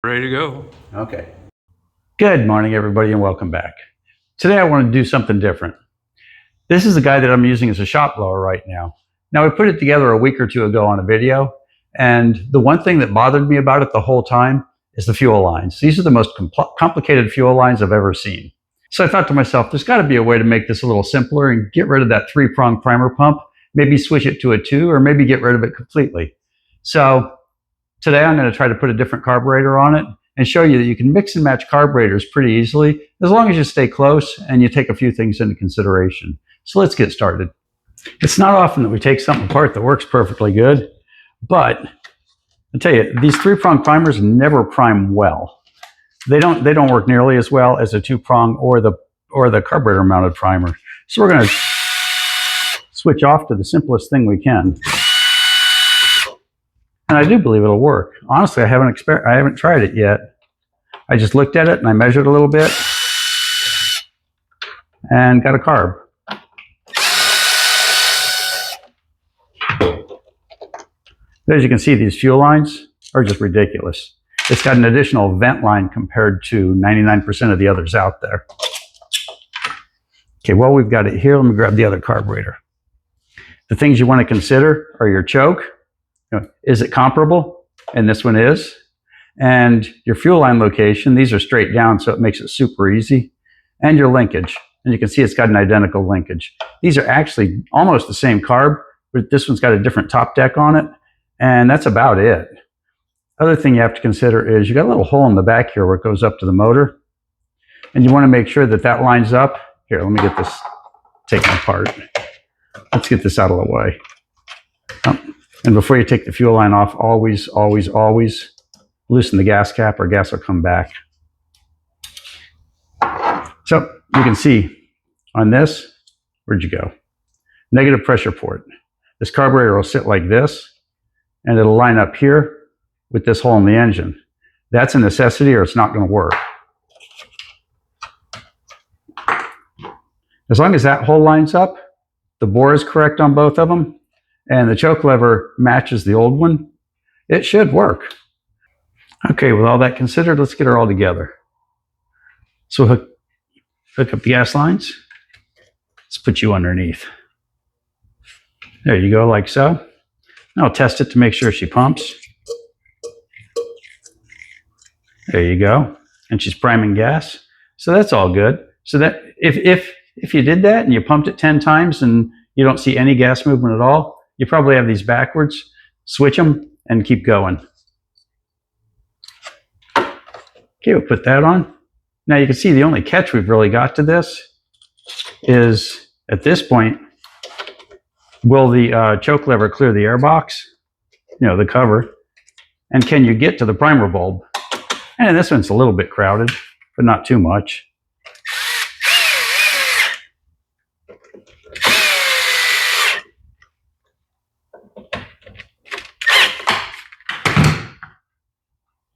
Ready to go. Okay. Good morning, everybody, and welcome back. Today I want to do something different. This is the guy that I'm using as a shop blower right now. Now, I put it together a week or two ago on a video, and the one thing that bothered me about it the whole time is the fuel lines. These are the most complicated fuel lines I've ever seen. So I thought to myself, there's got to be a way to make this a little simpler and get rid of that 3-prong primer pump, maybe switch it to a 2, or maybe get rid of it completely. So today I'm going to try to put a different carburetor on it and show you that you can mix and match carburetors pretty easily as long as you stay close and you take a few things into consideration. So let's get started. It's not often that we take something apart that works perfectly good, but I'll tell you, these 3-prong primers never prime well. They don't work nearly as well as a 2-prong or the carburetor mounted primer. So we're going to switch off to the simplest thing we can. And I do believe it'll work. Honestly, I haven't tried it yet. I just looked at it and I measured a little bit and got a carb. As you can see, these fuel lines are just ridiculous. It's got an additional vent line compared to 99% of the others out there. Okay, well, we've got it here. Let me grab the other carburetor. The things you want to consider are your choke. Is it comparable? And this one is. And your fuel line location, these are straight down, so it makes it super easy. And your linkage. And you can see it's got an identical linkage. These are actually almost the same carb, but this one's got a different top deck on it. And that's about it. Other thing you have to consider is you got a little hole in the back here where it goes up to the motor. And you want to make sure that that lines up. Here, let me get this taken apart. Let's get this out of the way. And before you take the fuel line off, always loosen the gas cap or gas will come back. So you can see on this, where'd you go? Negative pressure port. This carburetor will sit like this, and it'll line up here with this hole in the engine. That's a necessity or it's not going to work. As long as that hole lines up, the bore is correct on both of them, and the choke lever matches the old one, it should work. Okay, with all that considered, let's get her all together. So hook up the gas lines. Let's put you underneath. There you go, like so. Now I'll test it to make sure she pumps. There you go. And she's priming gas. So that's all good. So that if you did that and you pumped it 10 times and you don't see any gas movement at all, you probably have these backwards. Switch them and keep going. Okay, we'll put that on. Now you can see the only catch we've really got to this is, at this point, will the choke lever clear the air box, the cover, and can you get to the primer bulb? And this one's a little bit crowded, but not too much.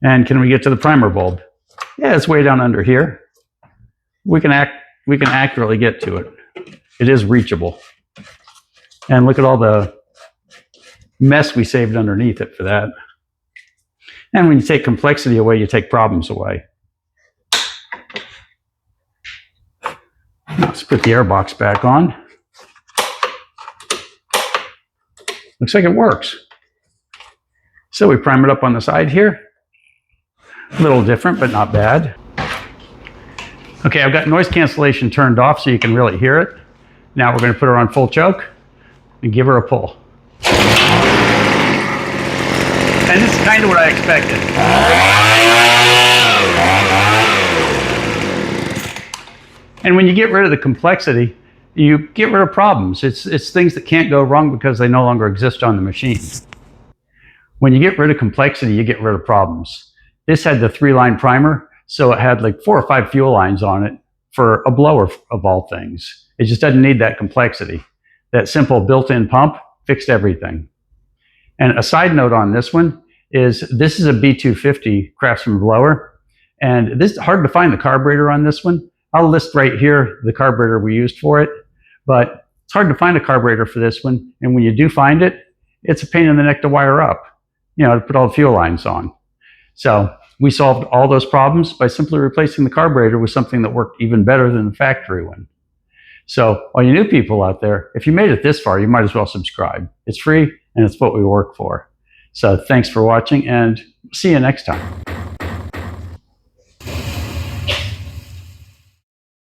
And can we get to the primer bulb? Yeah, it's way down under here. We can accurately get to it. It is reachable. And look at all the mess we saved underneath it for that. And when you take complexity away, you take problems away. Let's put the air box back on. Looks like it works. So we prime it up on the side here. A little different, but not bad. Okay, I've got noise cancellation turned off so you can really hear it. Now we're going to put her on full choke and give her a pull. And this is kind of what I expected. And when you get rid of the complexity, you get rid of problems. It's things that can't go wrong because they no longer exist on the machine. When you get rid of complexity, you get rid of problems. This had the 3-line primer, so it had like 4 or 5 fuel lines on it for a blower of all things. It just doesn't need that complexity. That simple built-in pump fixed everything. And a side note on this one is this is a B250 Craftsman blower, and this is hard to find the carburetor on this one. I'll list right here the carburetor we used for it, but it's hard to find a carburetor for this one. And when you do find it, it's a pain in the neck to wire up, to put all the fuel lines on. So we solved all those problems by simply replacing the carburetor with something that worked even better than the factory one. So all you new people out there, if you made it this far, you might as well subscribe. It's free and it's what we work for. So thanks for watching, and see you next time.